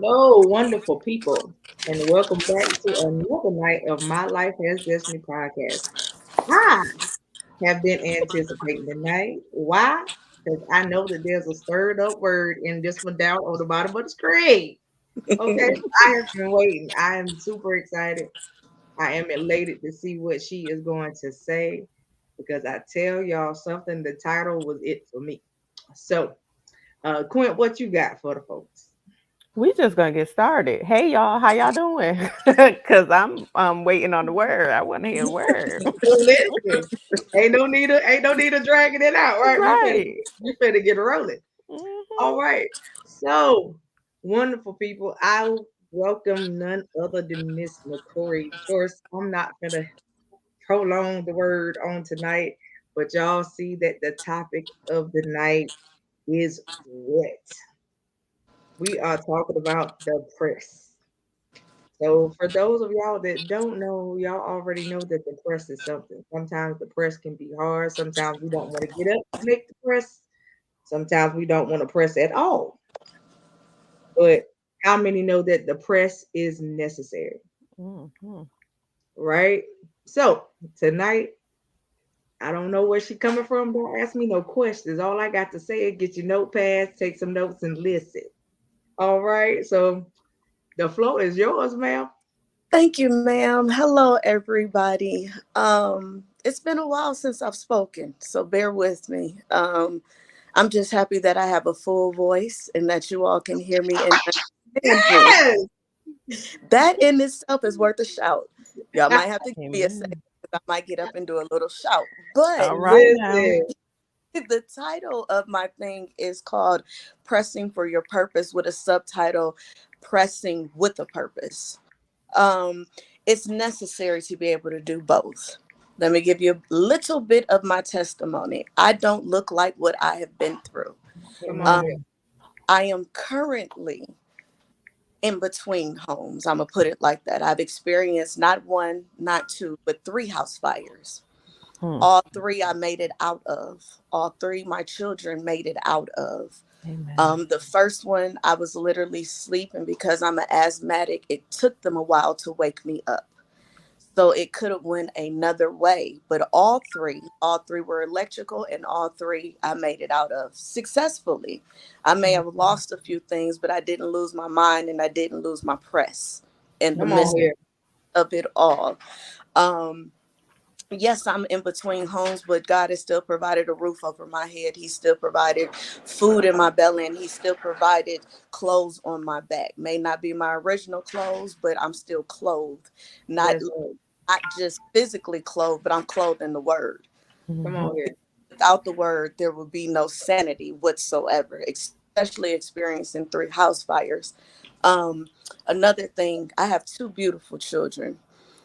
Hello, wonderful people, and welcome back to another night of My Life Has Destiny podcast. I have been anticipating the night. Why? Because I know that there's a stirred up word in this one down on the bottom of the screen. Okay, I have been waiting. I am super excited. I am elated to see what she is going to say because I tell y'all something, the title was it for me. So, Quint, what you got for the folks? We just gonna get started. Hey y'all, how y'all doing? Cause I'm waiting on the word. I want to hear the word. Listen, ain't no need of dragging it out, right? Right. We finna get rolling. All Hmm. right. So wonderful people. I welcome none other than Miss McCory. Of course, I'm not gonna prolong the word on tonight, but y'all see that the topic of the night is what? We are talking about the press. So for those of y'all that don't know, y'all already know that the press is something. Sometimes the press can be hard. Sometimes we don't want to get up to make the press. Sometimes we don't want to press at all. But how many know that the press is necessary, Hmm. right? So tonight, I don't know where she coming from. Don't ask me no questions. All I got to say is get your notepads, take some notes, and listen. All right. So the floor is yours, ma'am. Thank you, ma'am. Hello, everybody. It's been a while since I've spoken, so bear with me. I'm just happy that I have a full voice and that you all can hear me and understand me. Yes. That in itself is worth a shout. Y'all might have to give me a second Amen. because I might get up and do a little shout. But All right now. Listen. the title of my thing is called Pressing for Your Purpose with a subtitle Pressing with a Purpose. um, it's necessary to be able to do both. Let me give you a little bit of my testimony. I don't look like what I have been through. Come on Um, here. Amen. I am currently in between homes. I'm going to put it like that. I've experienced not one, not two, but three house fires. Hmm. All three I made it out of. All three my children made it out of. Amen. The first one, I was literally sleeping because I'm an asthmatic. It took them a while to wake me up. So it could have went another way, but all three were electrical, and all three I made it out of successfully. I may have lost a few things, but I didn't lose my mind and I didn't lose my press in the Come on midst Amen. here. of it all. Um, yes, I'm in between homes, but God has still provided a roof over my head. He still provided food in my belly, and He still provided clothes on my back. May not be my original clothes, but I'm still clothed. Not That's right. not just physically clothed, but I'm clothed in the word. Come Hmm. on here. Without the word, there would be no sanity whatsoever, especially experiencing three house fires. Um, Another thing, I have two beautiful children.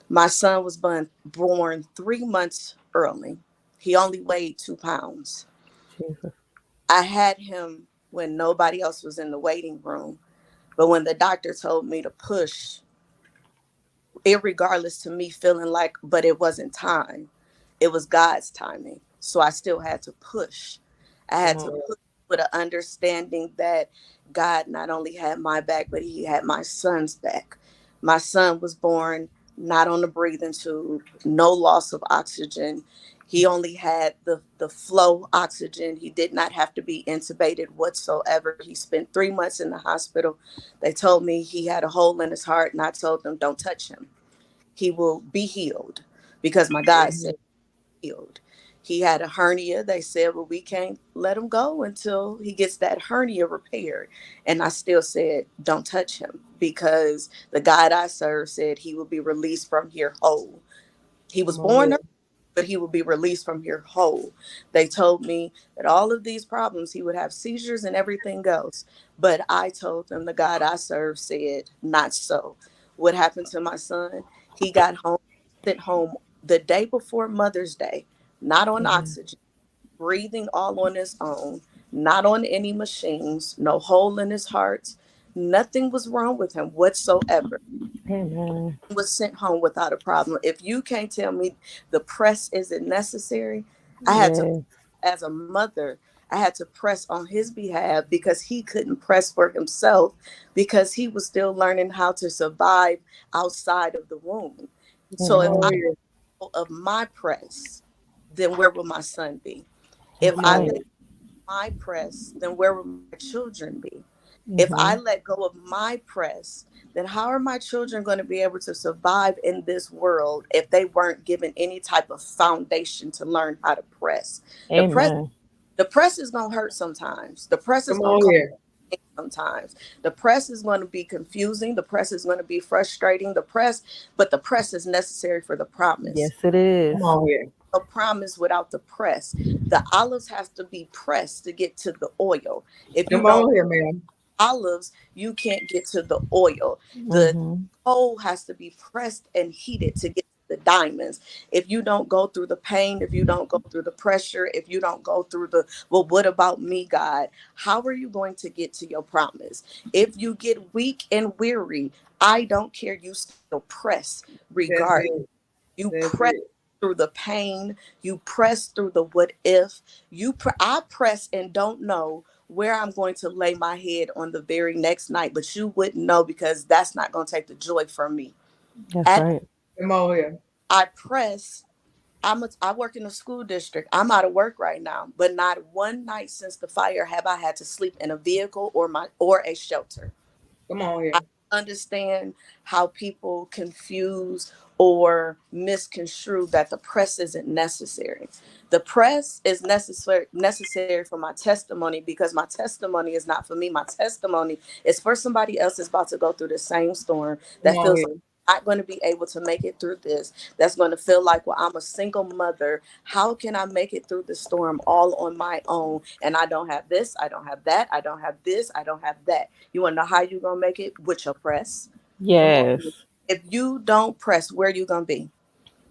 My son was born 3 months early. He only weighed 2 pounds. Jesus. I had him when nobody else was in the waiting room. But when the doctor told me to push, irregardless to me feeling like, but it wasn't time. It was God's timing. So I still had to push. I Come had on to here. push with an understanding that God not only had my back, but He had my son's back. My son was born not on the breathing tube, no loss of oxygen. He only had the flow oxygen. He did not have to be intubated whatsoever. He spent 3 months in the hospital. They told me he had a hole in his heart, and I told them, don't touch him. He will be healed because my God said Amen. healed. He had a hernia. They said, well, we can't let him go until he gets that hernia repaired. And I still said, don't touch him because the God I serve said he will be released from here whole. He was Come on born, here. but he will be released from here whole. They told me that all of these problems, he would have seizures and everything else. But I told them the God I serve said, not so. What happened to my son? He got home, sent home the day before Mother's Day, not on Amen. oxygen, breathing all on his own, not on any machines, no hole in his heart. Nothing was wrong with him whatsoever. Amen. Was sent home without a problem. If you can't tell me the press isn't necessary, I had to, Yes. as a mother, I I had to press on his behalf because he couldn't press for himself because he was still learning how to survive outside of the womb. So if I Mhm. let go of my press, then where will my son be? If That's Come I on let right. here. go of my press, then where will my children be? If I Mhm. let go of my press, then how are my children going to be able to survive in this world if they weren't given any type of foundation to learn how to press? The press, Amen. the press is going to hurt sometimes. The press is Come going to on cause here. pain sometimes. The press is going to be confusing. The press is going to be frustrating. But the press is necessary for the promise. Yes, it is. Come on here. A promise without the press. The olives have to be pressed to get to the oil. If you Come don't on here, man. olives, you can't get to the oil. The Mhm. coal has to be pressed and heated to get to the diamonds. If you don't go through the pain, if you don't go through the pressure, if you don't go through the, well, what about me, God? How are you going to get to your promise? If you get weak and weary, I don't care. You still press That's regardless. it. You That's press it. through the pain. You press through the what if. I press and don't know where I'm going to lay my head on the very next night, but you wouldn't know because that's not going to take the joy from me. That's At right. Come on here. I press. I work in a school district. I'm out of work right now, but not one night since the fire have I had to sleep in a vehicle or a shelter. Come on I here. understand how people confuse or misconstrue that the press isn't necessary. The press is necessary for my testimony because my testimony is not for me. My testimony is for somebody else that's about to go through the same storm Come that on feels like here. not going to be able to make it through this. That's going to feel like, well, I'm a single mother. How can I make it through the storm all on my own? And I don't have this, I don't have that, I don't have this, I don't have that. You want to know how you gonna make it with your press? Come on here. Yes. If you don't press, where you gonna be?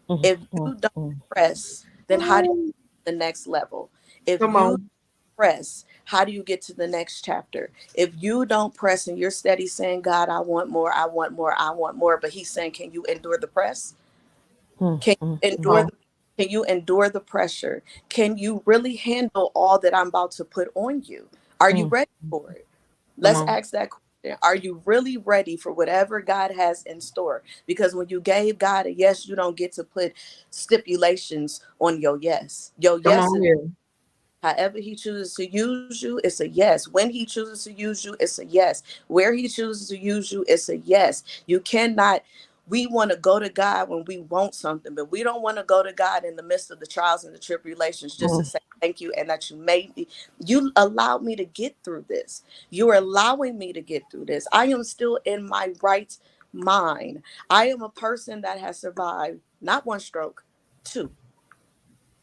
Mhm. If you don't Mhm. press, then how do you get to the next level? If Come you on. press, how do you get to the next chapter? If you don't press and you're steady saying, God, I want more, I want more, I want more, but He's saying, can you endure the press? Can Mhm. you Come endure on. the can you endure the pressure? Can you really handle all that I'm about to put on you? Are you Mhm. ready for it? Come Let's on. ask that question. Are you really ready for whatever God has in store? Because when you gave God a yes, you don't get to put stipulations on your yes. Your Come yes on is here. however He chooses to use you, it's a yes. When He chooses to use you, it's a yes. Where He chooses to use you, it's a yes. You cannot. We want to go to God when we want something, but we don't want to go to God in the midst of the trials and the tribulations just to Mhm. say thank you and that you made me. You allowed me to get through this. You're allowing me to get through this. I am still in my right mind. I am a person that has survived not one stroke, two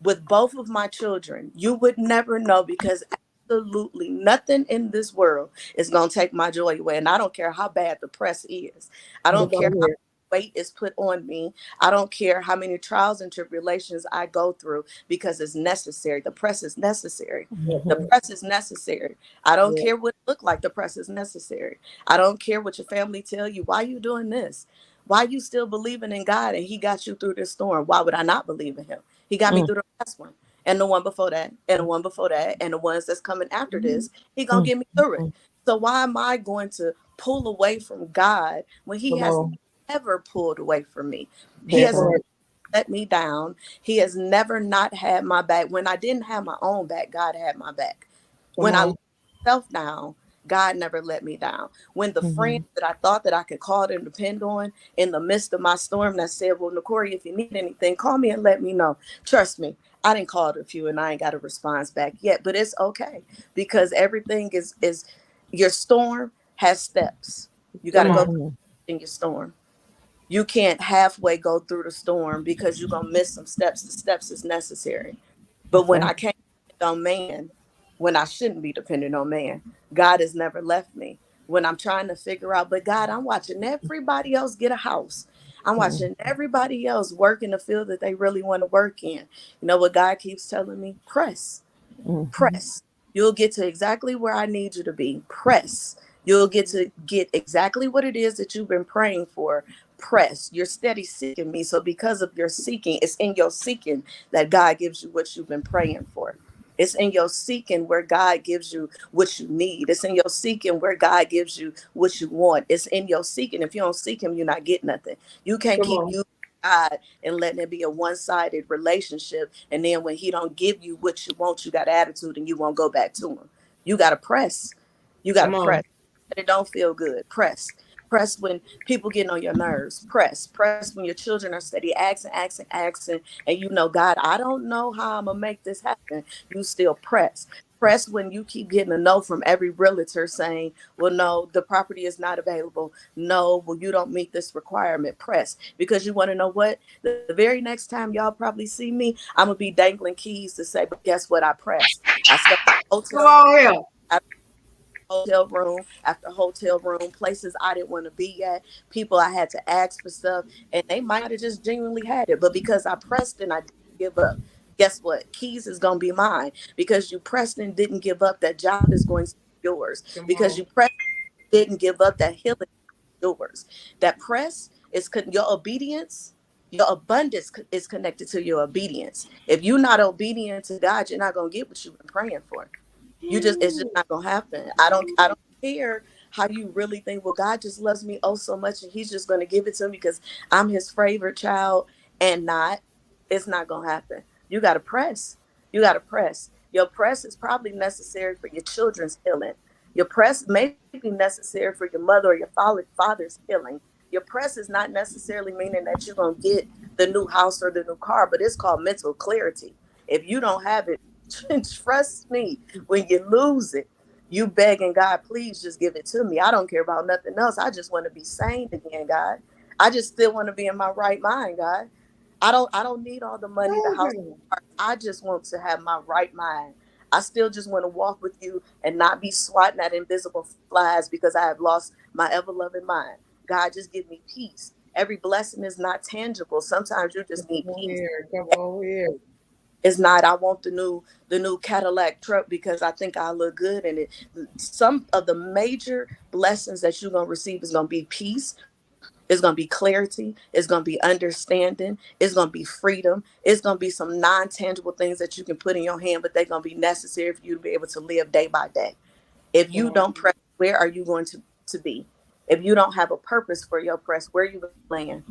with both of my children. You would never know because absolutely nothing in this world is going to take my joy away. And I don't care how bad the press is. I don't Come care on how here. weight is put on me. I don't care how many trials and tribulations I go through because it's necessary. The press is necessary. The Mhm. press is necessary. I don't Yeah. care what it look like. The press is necessary. I don't care what your family tell you. Why you doing this? Why you still believing in God and He got you through this storm? Why would I not believe in Him? He got me Mhm. through the last one and the one before that and the one before that and the ones that's coming after this. He gonna Mhm. get me through it. Mhm. So why am I going to pull away from God when He Come has on. never pulled away from me? He That's That's has right. right. let me down. He has never not had my back. When I didn't have my own back, God had my back. Come When I on. let myself down, God never let me down. When the friends Mhm. that I thought that I could call and depend on in the midst of my storm that said, well, Nacori, if you need anything, call me and let me know. Trust me, I didn't call a few and I ain't got a response back yet, but it's okay because everything is your storm has steps. You got Come to go on. Mhm. in your storm. You can't halfway go through the storm because you're gonna miss some steps. The steps is necessary. But That's when right. I can't depend on man, when I shouldn't be dependent on man, God has never left me. When I'm trying to figure out, but God, I'm watching everybody else get a house. I'm Mhm. watching everybody else work in the field that they really want to work in. You know what God keeps telling me? Press. Mhm. Press. You'll get to exactly where I need you to be. Press. You'll get exactly what it is that you've been praying for. Press. You're steady seeking me. So because of your seeking, it's in your seeking that God gives you what you've been praying for. It's in your seeking where God gives you what you need. It's in your seeking where God gives you what you want. It's in your seeking. If you don't seek him, you're not getting nothing. You can't Come keep on. using God and letting it be a one-sided relationship. And then when he don't give you what you want, you got attitude and you won't go back to him. You got to press. You got to Come press. on. It don't feel good. Press. Press when people getting on your nerves. Press. Press when your children are steady asking. And you know, God, I don't know how I'm going to make this happen. You still press. Press when you keep getting a no from every realtor saying, well, no, the property is not available. No, well, you don't meet this requirement. Press. Because you want to know what? The very next time y'all probably see me, I'm going to be dangling keys to say, but guess what? I pressed. I stayed in a Come hotel on here. hotel room after hotel room, places I didn't want to be at, people I had to ask for stuff, and they might have just genuinely had it, but because I pressed and I didn't give up, guess what? Keys is gonna be mine because you pressed and didn't give up. That job is going to be yours Come because on. you pressed, didn't give up. That healing is yours. That press is your obedience. Your abundance is connected to your obedience. If you're not obedient to God, you're not gonna get what you've been praying for. It's just not gonna happen. I don't care how you really think, well, God just loves me oh so much and he's just gonna give it to me because I'm his favorite child and not. It's not gonna happen. You gotta press. You gotta press. Your press is probably necessary for your children's healing. Your press may be necessary for your mother or your father's healing. Your press is not necessarily meaning that you're gonna get the new house or the new car, but it's called mental clarity. If you don't have it, trust me, when you lose it, you begging God, please just give it to me. I don't care about nothing else. I just want to be sane again, God. I just still want to be in my right mind, God. I don't need all the money, the house. Okay. I just want to have my right mind. I still just want to walk with you and not be swatting at invisible flies because I have lost my ever loving mind. God, just give me peace. Every blessing is not tangible. Sometimes you just Come need on peace. here. Come on here. It's not I want the new Cadillac truck because I think I look good in it. Some of the major blessings that you're gonna receive is gonna be peace, it's gonna be clarity, it's gonna be understanding, it's gonna be freedom, it's gonna be some non-tangible things that you can put in your hand, but they're gonna be necessary for you to be able to live day by day. If Come you on. don't press, where are you going to be? If you don't have a purpose for your press, where are you going to land?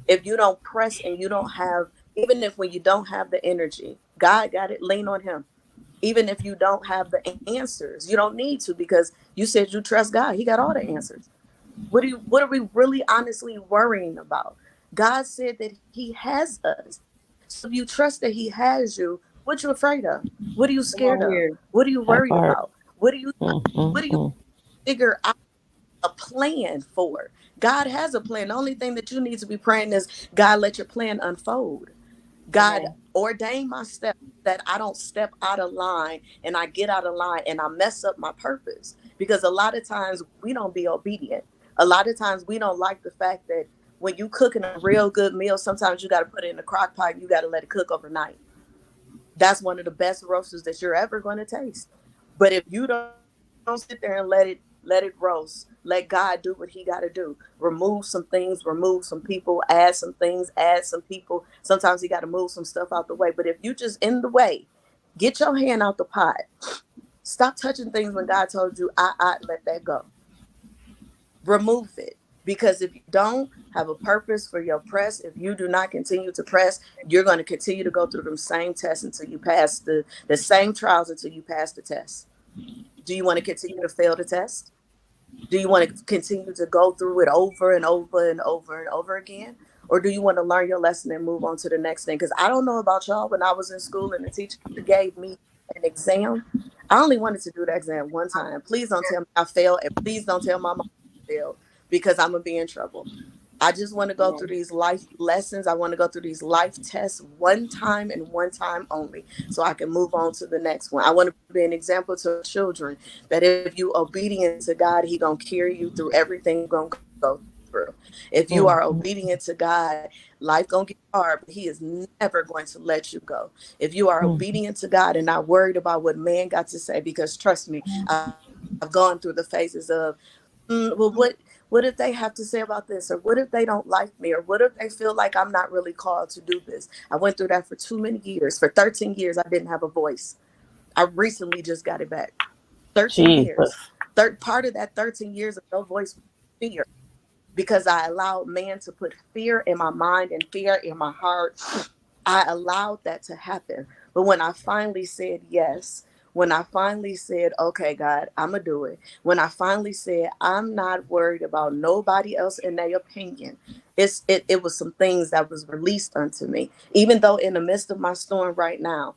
If you don't press and you don't have, even if when you don't have the energy, God got it, lean on him. Even if you don't have the answers, you don't need to because you said you trust God. He got all the answers. What are we really honestly worrying about? God said that he has us. So if you trust that he has you, what you afraid of? What are you Come scared on of? here. What are you That worried part. about? What do you Mm. figure out a plan for? God has a plan. The only thing that you need to be praying is God, let your plan unfold. Come God, on. ordain my steps that I don't step out of line and I get out of line and I mess up my purpose. Because a lot of times we don't be obedient. A lot of times we don't like the fact that when you cooking a real good meal, sometimes you got to put it in a crock pot and you got to let it cook overnight. That's one of the best roasters that you're ever going to taste. But if you don't sit there and let it roast, let God do what he got to do. Remove some things, remove some people, add some things, add some people. Sometimes he got to move some stuff out the way. But if you just in the way, get your hand out the pot. Stop touching things when God told you, I let that go. Remove it. Because if you don't have a purpose for your press, if you do not continue to press, you're going to continue to go through the same tests until you pass the same trials until you pass the test. Do you want to continue to fail the test? Do you want to continue to go through it over and over and over and over again? Or do you want to learn your lesson and move on to the next thing? Because I don't know about y'all, when I was in school and the teacher gave me an exam, I only wanted to do the exam one time. Please don't tell me I failed, and please don't tell my mom I failed because I'm going to be in trouble. I just want to Come go on. through these life lessons. I want to go through these life tests one time and one time only so I can move on to the next one. I want to be an example to children that if you obedient to God, he going to carry you through everything you're going to go through. If you are Mm. obedient to God, life going to get hard, but he is never going to let you go. If you are Mm. obedient to God and not worried about what man got to say, because trust me, I've gone through the phases of well, what if they have to say about this, or what if they don't like me, or what if they feel like I'm not really called to do this? I went through that for too many years. For 13 years, I didn't have a voice. I recently just got it back. 13 Jesus. years. Third part of that 13 years of no voice was fear, because I allowed man to put fear in my mind and fear in my heart. I allowed that to happen. But when I finally said yes, when I finally said, okay, God, I'm going to do it, when I finally said, I'm not worried about nobody else and their opinion, it was some things that was released unto me. Even though in the midst of my storm right now,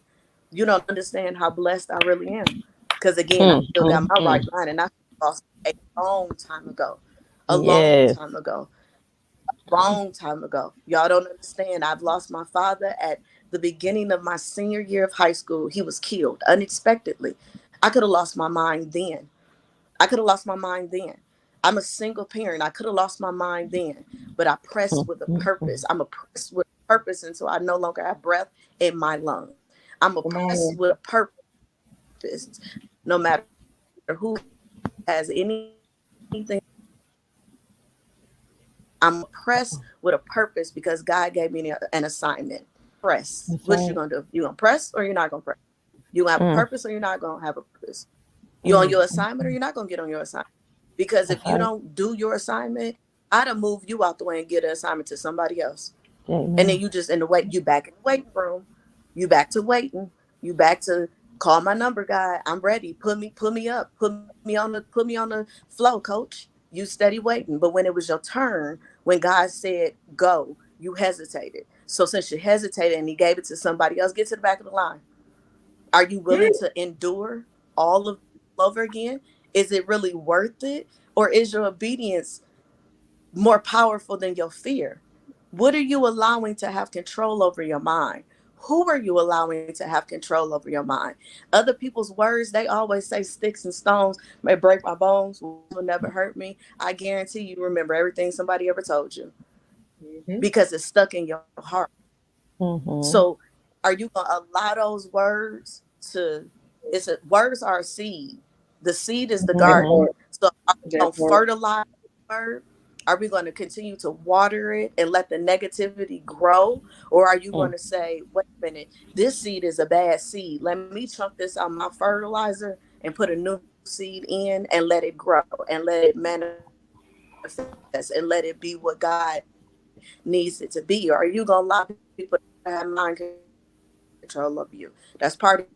you don't understand how blessed I really am. Because again, I still got my right mind, and I lost a long time ago. A long Yes. time ago. Long time ago. Y'all don't understand. I've lost my father at the beginning of my senior year of high school. He was killed unexpectedly. I could have lost my mind then. I could have lost my mind then. I'm a single parent. I could have lost my mind then, but I pressed with a purpose. I'm oppressed with a purpose until I no longer have breath in my lungs. I'm Come oppressed on. with a purpose, no matter who has anything. I'm pressed with a purpose because God gave me an assignment. Press. That's What you right. gonna do? You gonna press or you're not gonna press? You gonna have a Mm, purpose or you're not gonna have a purpose? You on mm, your assignment or you're not gonna get on your assignment? Because if that's you right. don't do your assignment, I'd have moved you out the way and get an assignment to somebody else. And then Amen. you just in the wait, you back in the waiting room, you back to waiting, you back to call my number, guy. I'm ready. Put me up, put me on the flow, coach. You steady waiting. But when it was your turn, when God said go, you hesitated. So since you hesitated and he gave it to somebody else, get to the back of the line. Are you willing to endure all of over again? Is it really worth it? Or is your obedience more powerful than your fear? What are you allowing to have control over your mind? Who are you allowing to have control over your mind? Other people's words, they always say sticks and stones may break my bones, will never hurt me. I guarantee you remember everything somebody ever told you Mm-hmm. because it's stuck in your heart. Mm-hmm. So are you gonna allow those words to words are a seed. The seed is the That Mm-hmm. garden. part. So are we That gonna part. fertilize the word? Are we going to continue to water it and let the negativity grow? Or are you going Mm. to say, wait a minute, this seed is a bad seed. Let me chunk this out my fertilizer and put a new seed in and let it grow and let it manifest and let it be what God needs it to be? Or are you going to allow people to have mind control of you? That's part of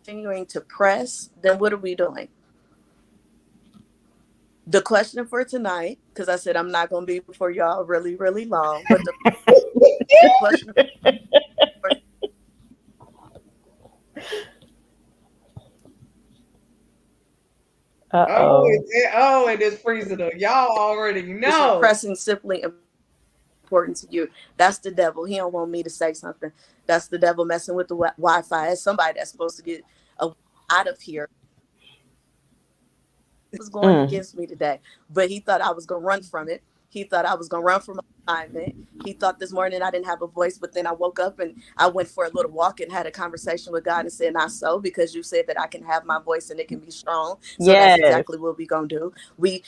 continuing to press. Then what are we doing? The question for tonight, because I said I'm not going to be before y'all really, really long, but the question for Uh-oh. And it's freezing up. Y'all already is know. pressing simply important to you? That's the devil. He don't want me to say something. That's the devil messing with the Wi-Fi. As somebody that's supposed to get out of here was going Mm. against me today, but he thought I was going to run from it. He thought I was going to run from assignment. He thought this morning I didn't have a voice, but then I woke up and I went for a little walk and had a conversation with God and said, not so, because you said that I can have my voice and it can be strong. So that's Yes. exactly what we're going to do. We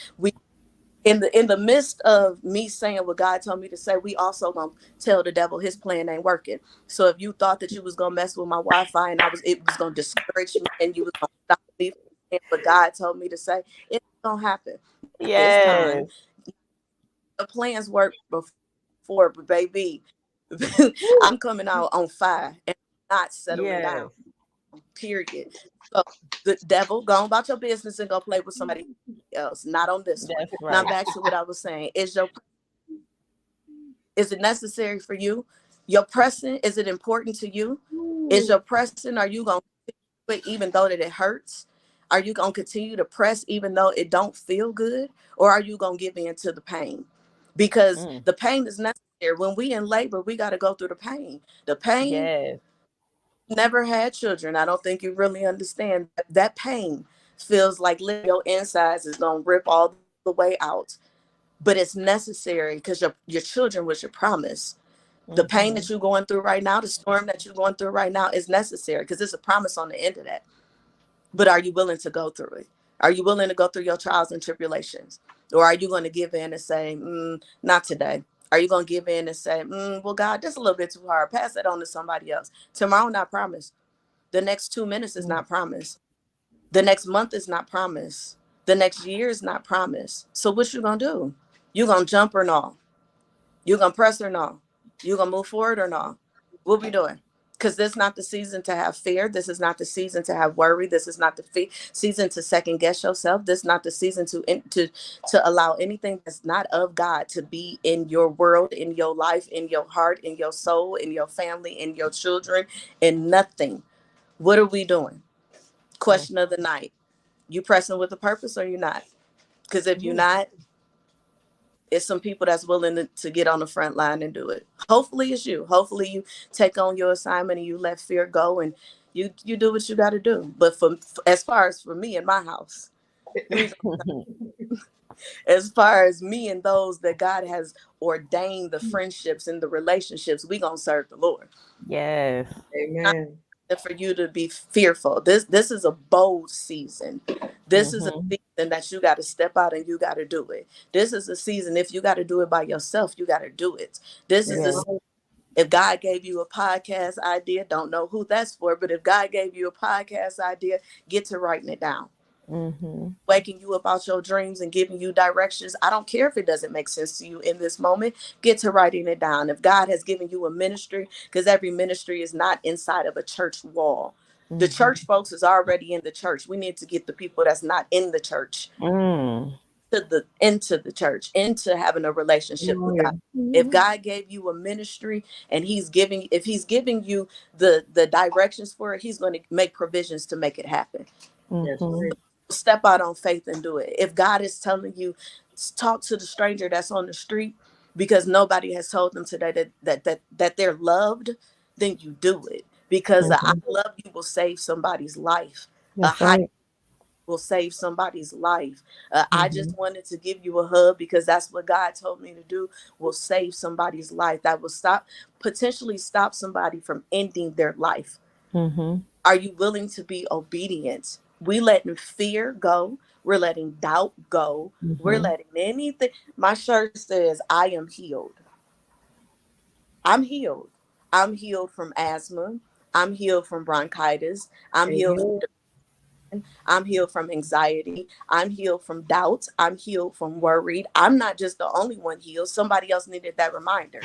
in the midst of me saying what God told me to say, we also gonna tell the devil his plan ain't working. So if you thought that you was gonna mess with my Wi-Fi and it was gonna discourage me and you was gonna stop me from saying what God told me to say, it's gonna happen. This time, Yes. the plans worked before, but baby, Woo. I'm coming out on fire and not settling Yes. down. Period. So the devil, go on about your business and go play with somebody else, not on this one. That's Now right. back to what I was saying. Is it necessary for you? Your pressing, is it important to you? Is your pressing, are you gonna do it even though that it hurts? Are you gonna continue to press even though it don't feel good? Or are you gonna give in to the pain? Because Mm. the pain is necessary. When we in labor, we gotta go through the pain. The pain, Yes. never had children. I don't think you really understand that pain feels like your insides is gonna rip all the way out. But it's necessary because your children was your promise. The pain Mm-hmm. that you're going through right now, the storm that you're going through right now is necessary because it's a promise on the end of that. But are you willing to go through it? Are you willing to go through your trials and tribulations? Or are you going to give in and say, not today? Are you going to give in and say, well, God, that's a little bit too hard. Pass that on to somebody else. Tomorrow, not promised. The next 2 minutes is not promised. The next month is not promised. The next year is not promised. So what you going to do? You going to jump or no? You going to press or no? You going to move forward or no? What we doing? Because this is not the season to have fear. This is not the season to have worry. This is not the season to second guess yourself. This is not the season to allow anything that's not of God to be in your world, in your life, in your heart, in your soul, in your family, in your children, in nothing. What are we doing? Question of the night. You pressing with a purpose or you not? Because if you're not, it's some people that's willing to get on the front line and do it. Hopefully it's you. Hopefully you take on your assignment and you let fear go and you do what you got to do. But as far as for me in my house, as far as me and those that God has ordained, the friendships and the relationships, we gonna serve the Lord. Yes. Amen. For you to be fearful. This is a bold season. This is a season that you got to step out and you got to do it. This is a season, if you got to do it by yourself, you got to do it. This is if God gave you a podcast idea, don't know who that's for, but if God gave you a podcast idea, get to writing it down. Waking you up out your dreams and giving you directions. I don't care if it doesn't make sense to you in this moment. Get to writing it down. If God has given you a ministry, because every ministry is not inside of a church wall. The church folks is already in the church. We need to get the people that's not in the church into the church, into having a relationship with God. If God gave you a ministry and if he's giving you the directions for it, he's going to make provisions to make it happen. Step out on faith and do it. If God is telling you, talk to the stranger that's on the street because nobody has told them today that they're loved, then you do it. Because I love you will save somebody's life. That's right. Will save somebody's life. I just wanted to give you a hug because that's what God told me to do. Will save somebody's life. That will potentially stop somebody from ending their life. Are you willing to be obedient? We letting fear go. We're letting doubt go. We're letting anything. My shirt says, I am healed. I'm healed. I'm healed from asthma. I'm healed from bronchitis. I'm healed from depression. I'm healed from anxiety. I'm healed from doubt. I'm healed from worried. I'm not just the only one healed. Somebody else needed that reminder.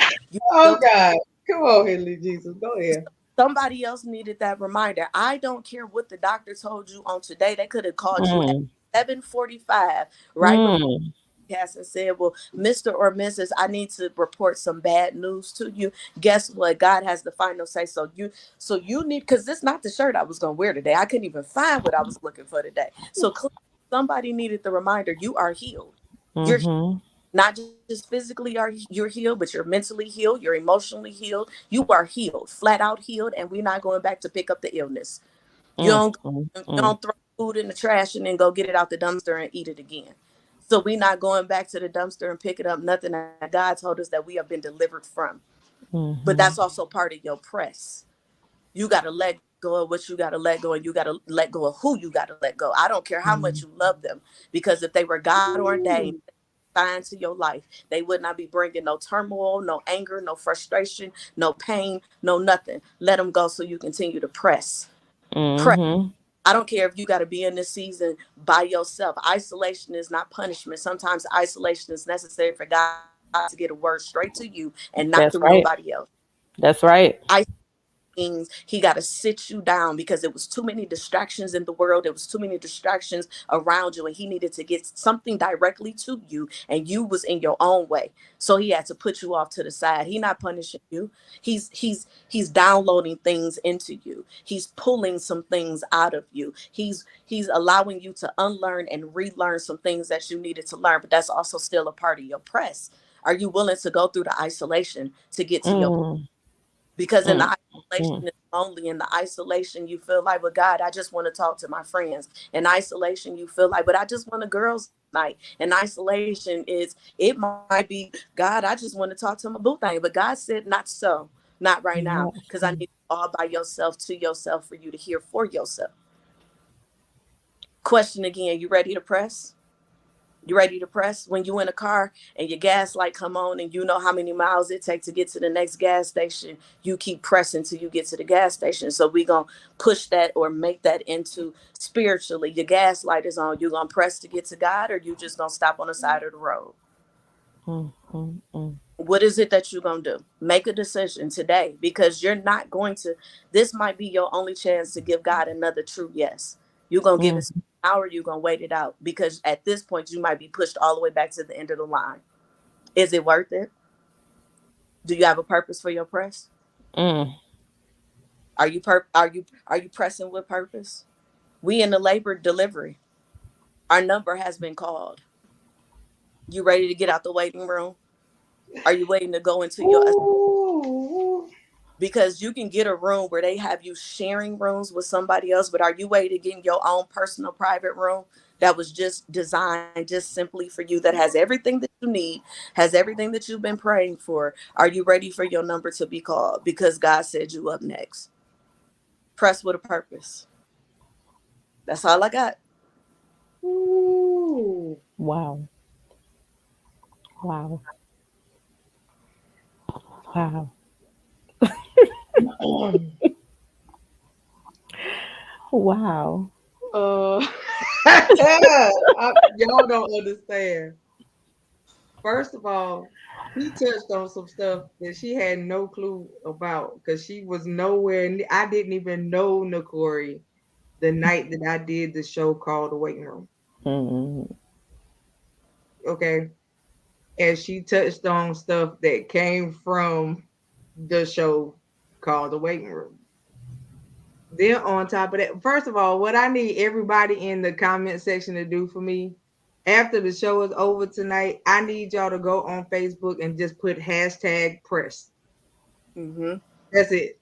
Oh God. Come on, Henley Jesus. Go ahead. Somebody else needed that reminder. I don't care what the doctor told you on today. They could have called you at 7:45, right? And said, well, Mr. or Mrs., I need to report some bad news to you. Guess what? God has the final say. So you need, because this is not the shirt I was going to wear today. I couldn't even find what I was looking for today. So somebody needed the reminder. You are healed. You're not just physically you're healed, but you're mentally healed. You're emotionally healed. You are healed, flat out healed. And we're not going back to pick up the illness. You don't throw food in the trash and then go get it out the dumpster and eat it again. So we're not going back to the dumpster and pick it up. Nothing that God told us that we have been delivered from. But that's also part of your press. You got to let go of what you got to let go, and you got to let go of who you got to let go. I don't care how much you love them, because if they were God ordained, signed to your life, they would not be bringing no turmoil, no anger, no frustration, no pain, no nothing. Let them go so you continue to press. Press. I don't care if you got to be in this season by yourself. Isolation is not punishment. Sometimes isolation is necessary for God to get a word straight to you and not through nobody else. That's right. Means he got to sit you down because it was too many distractions in the world. It was too many distractions around you, and he needed to get something directly to you, and you was in your own way. So he had to put you off to the side. He's not punishing you. He's downloading things into you. He's pulling some things out of you. He's allowing you to unlearn and relearn some things that you needed to learn, but that's also still a part of your press. Are you willing to go through the isolation to get to your? Because in the isolation, it's lonely. In the isolation, you feel like, well, God, I just want to talk to my friends. In isolation, you feel like, but I just want a girls' night. In isolation, it might be, God, I just want to talk to my boo thing. But God said, not so, not right now, because I need you all by yourself, to yourself, for you to hear for yourself. Question again, you ready to press? You ready to press? When you in a car and your gas light come on and you know how many miles it takes to get to the next gas station, you keep pressing till you get to the gas station. So we gonna push that or make that into spiritually. Your gas light is on. You gonna press to get to God, or you just gonna stop on the side of the road? Mm, mm, mm, What is it that you're going to do? Make a decision today, because you're not going to, this might be your only chance to give God another true yes. You're going to give mm. it an hour, you're going to wait it out, because at this point you might be pushed all the way back to the end of the line. Is it worth it? Do you have a purpose for your press? Mm. Are you pressing with purpose? We in the labor delivery. Our number has been called. You ready to get out the waiting room? Are you waiting to go into your, Ooh. because you can get a room where they have you sharing rooms with somebody else, but are you waiting to get in your own personal private room that was just designed just simply for you, that has everything that you need, has everything that you've been praying for? Are you ready for your number to be called? Because God said you up next. Press with a purpose. That's all I got. Ooh. Wow. Wow. Wow. Wow. Uh, y'all don't understand. First of all, he touched on some stuff that she had no clue about because she was nowhere. I didn't even know Nakori the night that I did the show called The Waiting Room. Mm. Okay. And she touched on stuff that came from the show called The Waiting Room. Then on top of that, first of all, what I need everybody in the comment section to do for me after the show is over tonight, I need y'all to go on Facebook and just put hashtag press. Mm-hmm. That's it.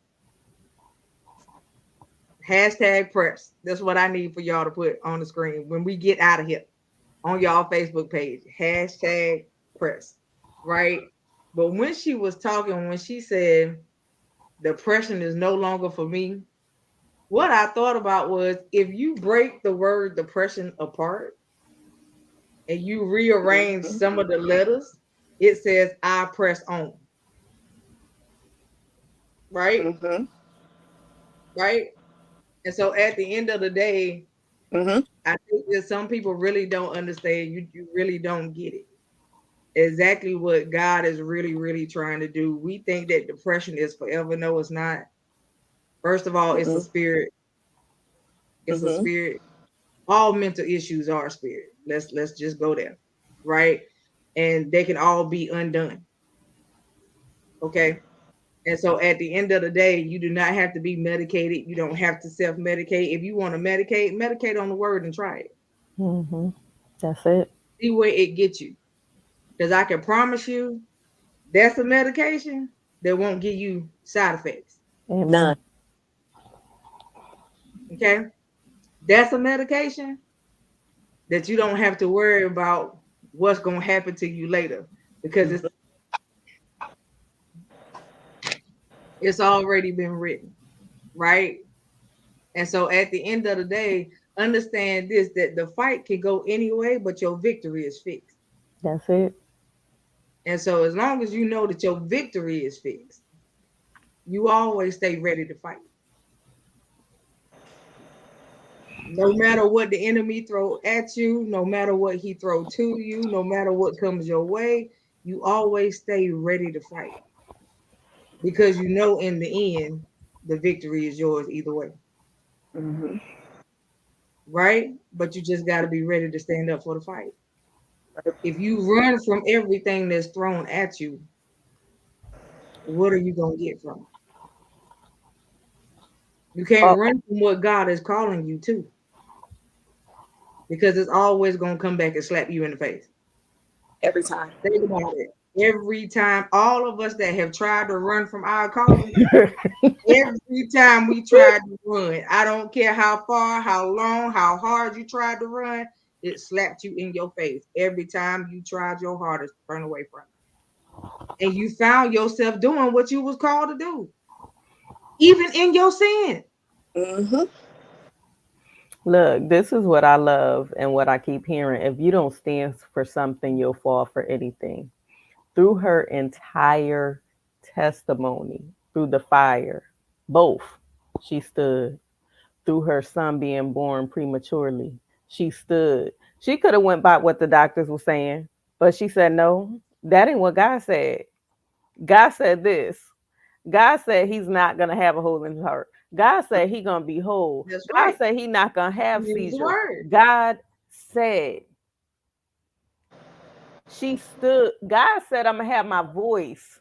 Hashtag press. That's what I need for y'all to put on the screen when we get out of here on y'all Facebook page. Hashtag press. Right? But when she was talking, when she said depression is no longer for me, what I thought about was if you break the word depression apart and you rearrange Mm-hmm. some of the letters, it says I press on. Right? Mm-hmm. Right? And so at the end of the day, Mm-hmm. I think that some people really don't understand. You really don't get it. Exactly what God is really, really trying to do. We think that depression is forever. No, it's not. First of all, it's a Mm-hmm. spirit. It's a Mm-hmm. spirit. All mental issues are spirit. Let's just go there. Right? And they can all be undone. Okay. And so at the end of the day, you do not have to be medicated. You don't have to self-medicate. If you want to medicate on the word and try it. Mm-hmm. That's it. See where it gets you. Because I can promise you that's a medication that won't give you side effects. None. Amen. Okay. That's a medication that you don't have to worry about what's going to happen to you later because Mm-hmm. it's already been written, right? And so at the end of the day, understand this that the fight can go anyway, but your victory is fixed. That's it. And so as long as you know that your victory is fixed, you always stay ready to fight. No matter what the enemy throw at you, no matter what he throw to you, no matter what comes your way, you always stay ready to fight because you know in the end the victory is yours either way, Mm-hmm. right? But you just got to be ready to stand up for the fight. If you run from everything that's thrown at you, what are you going to get from it? You can't Oh, run from what God is calling you to because it's always going to come back and slap you in the face. Every time. Think about it. Every time, all of us that have tried to run from our calling, every time we tried to run, I don't care how far, how long, how hard you tried to run, it slapped you in your face every time you tried your hardest to run away from it. And you found yourself doing what you was called to do, even in your sin. Mm-hmm. Look, this is what I love and what I keep hearing. If you don't stand for something, you'll fall for anything. Through her entire testimony, through the fire, both, she stood. Through her son being born prematurely, she stood. She could have went by what the doctors were saying, but she said, no, that ain't what God said. God said this. God said he's not gonna have a hole in his heart. God said he gonna be whole. That's God right. said he not gonna have Use the seizures. word. God said. She stood. God said, I'm gonna have my voice.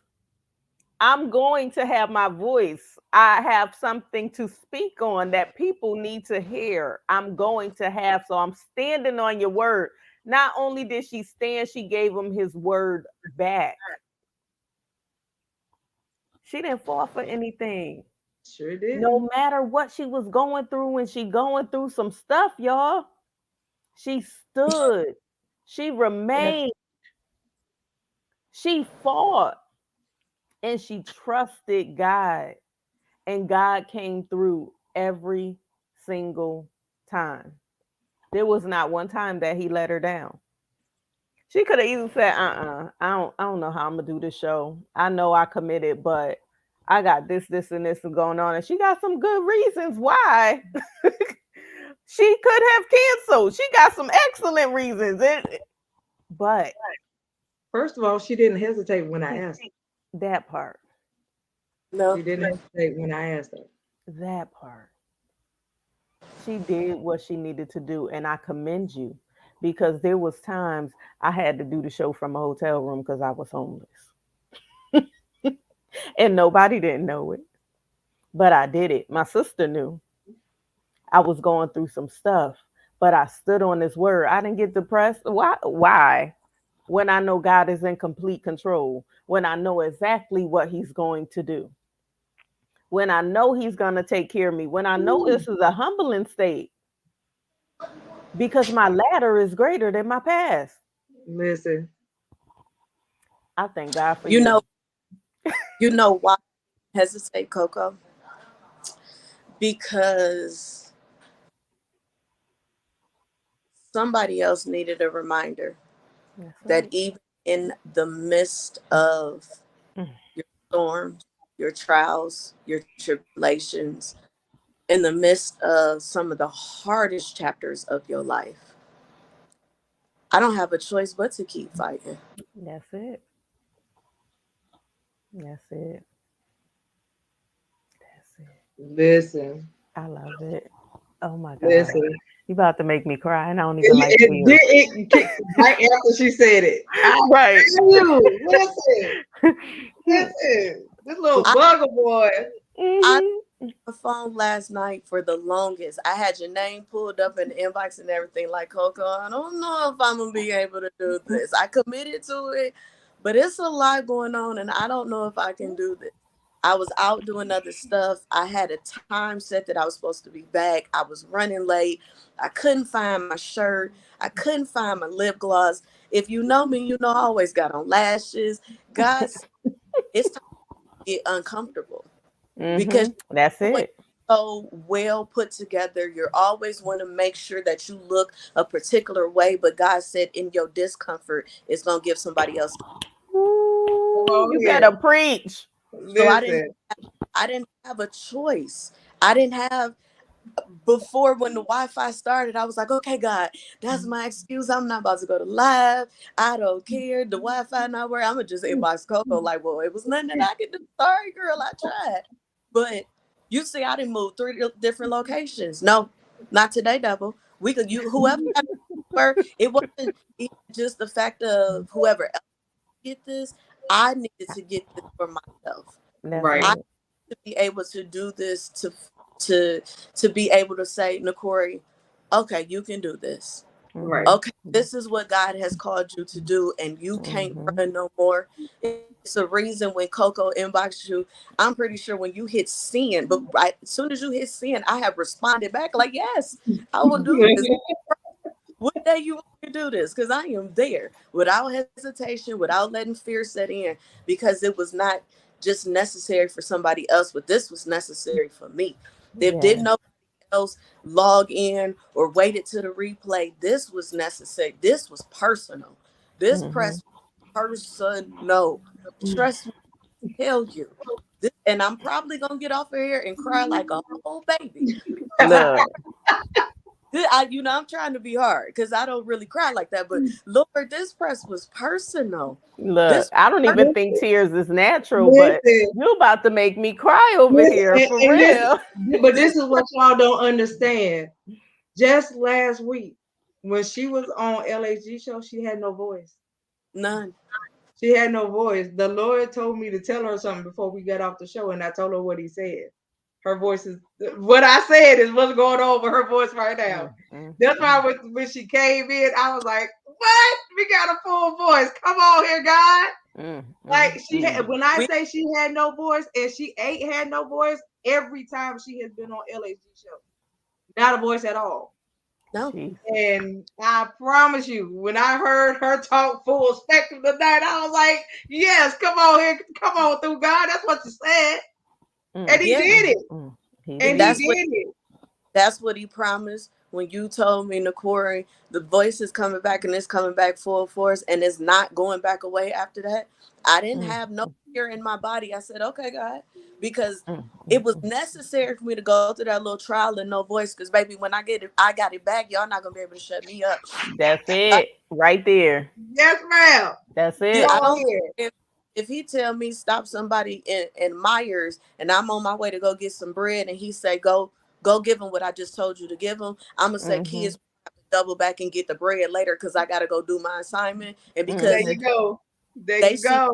I'm going to have my voice. I have something to speak on that people need to hear. I'm going to have, so I'm standing on your word. Not only did she stand, she gave him his word back. She didn't fall for anything. Sure did. No matter what she was going through, when she going through some stuff, y'all, she stood. She remained. She fought. And she trusted God. And God came through every single time. There was not one time that he let her down. She could have even said, I don't know how I'm gonna do this show. I know I committed, but I got this, and this going on. And she got some good reasons why she could have canceled. She got some excellent reasons. But First of all, she didn't hesitate when I asked her. that part, No, She didn't hesitate when I asked her. that part. She did what she needed to do, and I commend you, because there was times I had to do the show from a hotel room because I was homeless. And nobody didn't know it, but I did it. My sister knew I was going through some stuff, but I stood on his word. I didn't get depressed. Why? When I know God is in complete control, when I know exactly what he's going to do, when I know he's going to take care of me, when I know this is a humbling state, because my ladder is greater than my past. Listen. I thank God for you you. know why I hesitate, Coco? Because somebody else needed a reminder that even in the midst of your storms, your trials, your tribulations, in the midst of some of the hardest chapters of your life, I don't have a choice but to keep fighting. That's it. That's it. That's it. Listen. I love it. Oh my God. Listen. You about to make me cry, and I don't even like tears. Right after she said it. Right. Listen. This little I, bugger boy. I Mm-hmm. the phone last night for the longest. I had your name pulled up in the inbox and everything, like, Coco, I don't know if I'm gonna be able to do this. I committed to it, but it's a lot going on and I don't know if I can do this. I was out doing other stuff. I had a time set that I was supposed to be back. I was running late. I couldn't find my shirt. I couldn't find my lip gloss. If you know me, you know I always got on lashes. Guys, it's time to get uncomfortable. Because That's when it. so well put together, you're always want to make sure that you look a particular way, but God said in your discomfort it's gonna give somebody else. Ooh, you better preach. So Listen. I didn't have a choice. I didn't have Before, when the Wi-Fi started, I was like, okay, God, that's my excuse. I'm not about to go to live. I don't care. The Wi-Fi not working. I'm gonna just inbox Coco like, well, it was nothing that I could do. Sorry, girl, I tried. But you see, I didn't move 3 different locations. No, not today, devil. We could you whoever were. It wasn't even just the fact of whoever else get this. I needed to get this for myself. That's Right. I it. to be able to do this to be able to say, Nakori, okay, you can do this. Right. Okay, this is what God has called you to do, and you can't run no more. It's a reason when Coco inboxed you. I'm pretty sure when you hit send, but right as soon as you hit send, I have responded back like, yes, I will do this. What day you want me to do this? Because I am there without hesitation, without letting fear set in, because it was not just necessary for somebody else, but this was necessary for me. If didn't nobody else log in or waited to the replay. This was necessary. This was personal. This press personal. Trust me, tell you. And I'm probably gonna get off of here and cry like a whole baby. Look, I'm trying to be hard because I don't really cry like that. But Lord, this press was personal. look, This I don't even think tears is natural, but Listen, you about to make me cry over here for and real. but this is what y'all don't understand. Just last week, when she was on LHG show, she had no voice. none. She had no voice. The Lord told me to tell her something before we got off the show, and I told her what he said. Her voice is what I said is what's going on with her voice right now. That's why when she came in, I was like, "What? We got a full voice. Come on here, God." Like she had, when I say she had no voice and she ain't had no voice every time she has been on LAG show, not a voice at all. No. And I promise you, when I heard her talk full spectrum tonight, I was like, "Yes, come on here, come on through, God." That's what you said, and he did it. And that's he did it. That's what he promised when you told me, Nakori, the voice is coming back and it's coming back full force and it's not going back away after that. I didn't have no fear in my body. I said, okay, God, because it was necessary for me to go through that little trial and no voice. Because baby, when I got it back, y'all not gonna be able to shut me up. That's it, right there. Yes, ma'am. That's it. I don't. If he tell me stop somebody in Myers and I'm on my way to go get some bread and he say go give him what I just told you to give him, I'm gonna say kids have to double back and get the bread later because I gotta go do my assignment. And because there you go, there you go.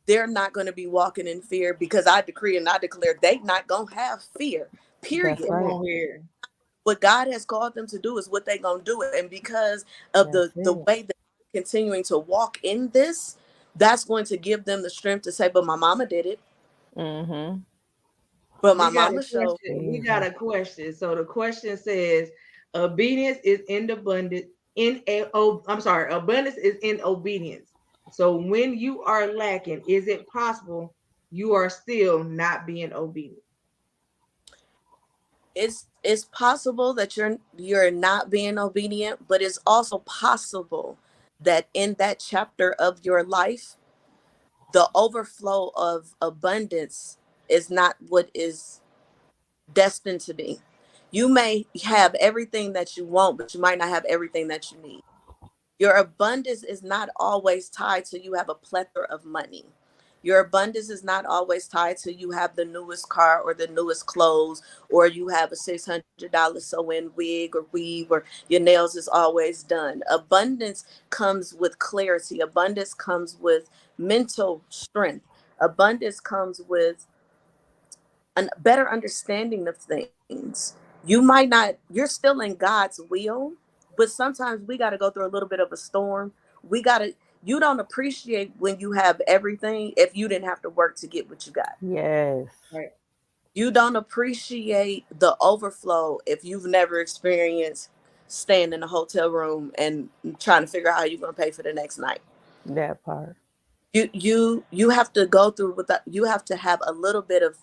They're not gonna be walking in fear because I decree and I declare they not gonna have fear. Period. That's right. What God has called them to do is what they gonna do it, and because of the way that they're continuing to walk in this, that's going to give them the strength to say, "But my mama did it." But my mama showed. We got a question. So the question says, "Obedience is in abundance. Abundance is in obedience. So when you are lacking, is it possible you are still not being obedient?" It's possible that you're not being obedient, but it's also possible that in that chapter of your life, the overflow of abundance is not what is destined to be. You may have everything that you want, but you might not have everything that you need. Your abundance is not always tied to you have a plethora of money. Your abundance is not always tied to you have the newest car or the newest clothes, or you have a $600 sew-in wig or weave, or your nails is always done. Abundance comes with clarity. Abundance comes with mental strength. Abundance comes with a better understanding of things. You're still in God's will, but sometimes we got to go through a little bit of a storm. You don't appreciate when you have everything if you didn't have to work to get what you got. Yes. Right. You don't appreciate the overflow if you've never experienced staying in a hotel room and trying to figure out how you're going to pay for the next night. That part. You have to go through with that. You have to have a little bit of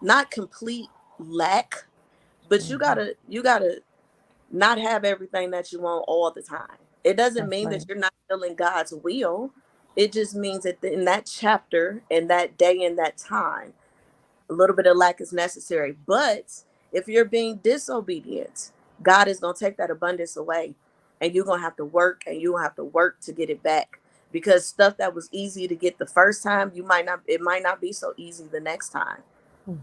not complete lack, but you gotta not have everything that you want all the time. It doesn't mean that you're not still in God's will. It just means that in that chapter, in that day, in that time, a little bit of lack is necessary. But if you're being disobedient, God is going to take that abundance away, and you're going to have to work, and you're going to have to work to get it back, because stuff that was easy to get the first time, it might not be so easy the next time.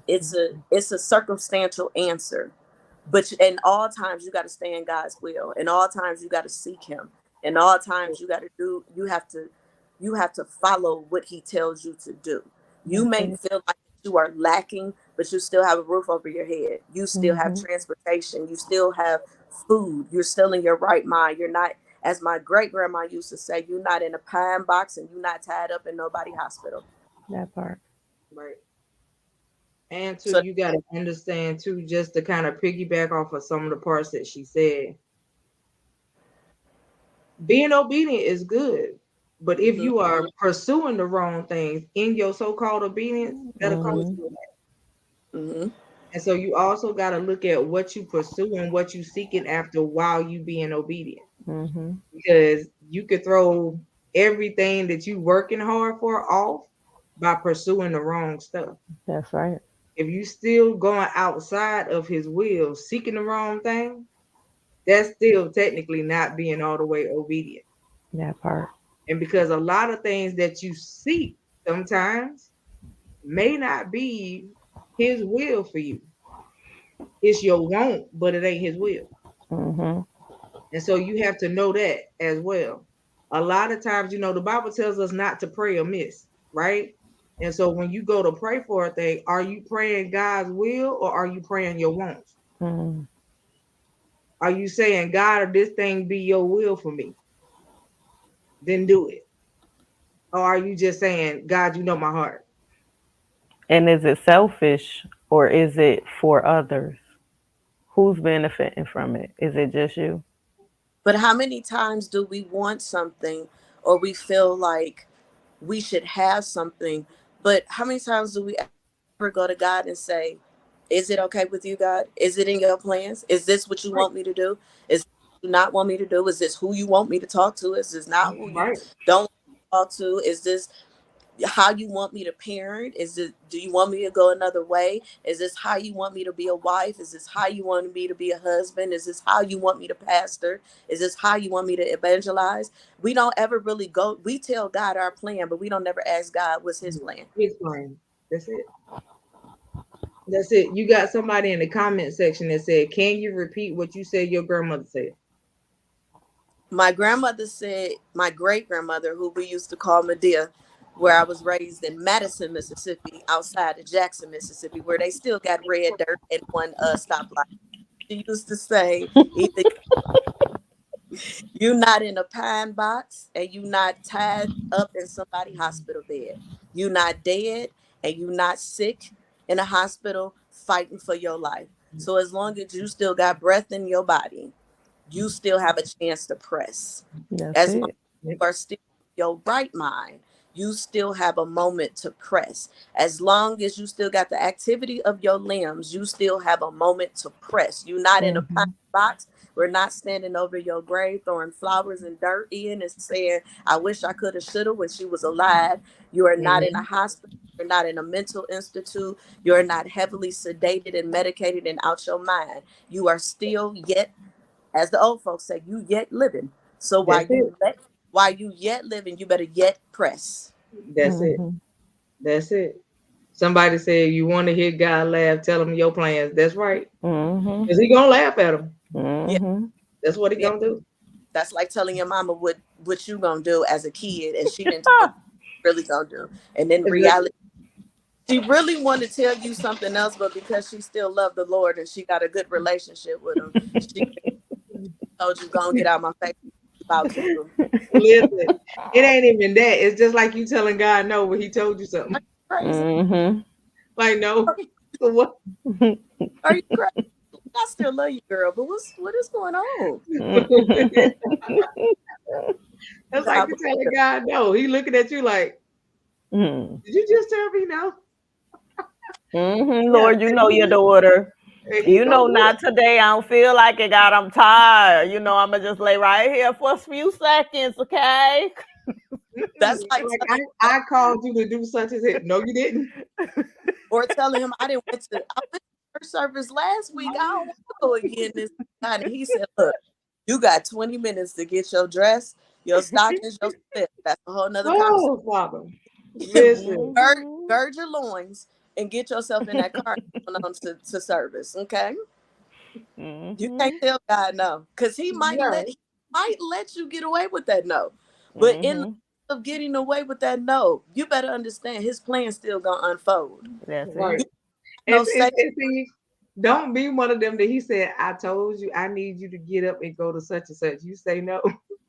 It's a circumstantial answer. But in all times, you got to stay in God's will. In all times, you got to seek Him. In all times, you have to follow what He tells you to do. You may feel like you are lacking, but you still have a roof over your head. You still have transportation. You still have food. You're still in your right mind. You're not, as my great grandma used to say, you're not in a pine box and you're not tied up in nobody's hospital. That part. Right. And too, you got to understand too, just to kind of piggyback off of some of the parts that she said. Being obedient is good, but if you are pursuing the wrong things in your so-called obedience, that'll cause you that. And so you also got to look at what you pursue and what you seeking after while you being obedient. Mm-hmm. Because you could throw everything that you working hard for off by pursuing the wrong stuff. That's right. If you still going outside of his will, seeking the wrong thing, that's still technically not being all the way obedient. That part. And because a lot of things that you seek sometimes may not be his will for you. It's your want, but it ain't his will. Mm-hmm. And so you have to know that as well. A lot of times, the Bible tells us not to pray amiss, right? And so when you go to pray for a thing, are you praying God's will or are you praying your wants? Mm-hmm. Are you saying, God, if this thing be your will for me, then do it? Or are you just saying, God, you know my heart? And is it selfish or is it for others? Who's benefiting from it? Is it just you? But how many times do we want something or we feel like we should have something? But how many times do we ever go to God and say, is it okay with you, God? Is it in your plans? Is this what you Right. want me to do? Is this what you not want me to do? Is this who you want me to talk to? Is this not who you Right. don't want me to talk to? Is this how you want me to parent? Is it, do you want me to go another way? Is this how you want me to be a wife? Is this how you want me to be a husband? Is this how you want me to pastor? Is this how you want me to evangelize? We don't ever really go, we tell God our plan, but we don't never ask God what's his plan. His plan. That's it. That's it. You got somebody in the comment section that said, can you repeat what you said your grandmother said? My grandmother said, my great grandmother, who we used to call Medea, where I was raised in Madison, Mississippi, outside of Jackson, Mississippi, where they still got red dirt and one stoplight. She used to say, either you not in a pine box and you not tied up in somebody's hospital bed. You not dead and you not sick in a hospital fighting for your life. So as long as you still got breath in your body, you still have a chance to press. That's As long it. as you are still in your right mind, you still have a moment to press. As long as you still got the activity of your limbs, you still have a moment to press. You're not in a pine box. We're not standing over your grave throwing flowers and dirt in and saying, I wish I could have, should have when she was alive. You are not in a hospital. You're not in a mental institute. You're not heavily sedated and medicated and out your mind. You are still yet, as the old folks say, you yet living. So That's it. while you yet living, you better yet press. That's it. That's it. Somebody said you want to hear God laugh, tell him your plans. That's right. Mm-hmm. Because he gonna laugh at him. Yeah, Mm-hmm. That's what he yeah. gonna do. That's like telling your mama what you gonna do as a kid, and she didn't tell you what you really gonna do. And then reality, she really wanted to tell you something else, but because she still loved the Lord and she got a good relationship with him, she told you, "Go and get out my face." About to. Listen, it ain't even that. It's just like you telling God no when he told you something. Crazy? Mm-hmm. Like no. So what? Are you crazy? I still love you, girl, but what is going on? That's like you telling God no. He looking at you like, did you just tell me no? Lord, you know your daughter. You know, not today. I don't feel like it, God. I'm tired. You know, I'm going to just lay right here for a few seconds, okay? That's like I called you to do such as it. No, you didn't. Or telling him I went to church service last week. I don't want to go again this time. And he said, look, you got 20 minutes to get your dress, your stockings, your slip. That's a whole nother conversation. Father. Listen. Gird your loins and get yourself in that car on to service. Okay. You can't tell God no. Because he might let you get away with that no. But in the of getting away with that no, you better understand his plan's still gonna unfold. That's right. it. And don't be one of them that he said, I told you I need you to get up and go to such and such. You say no.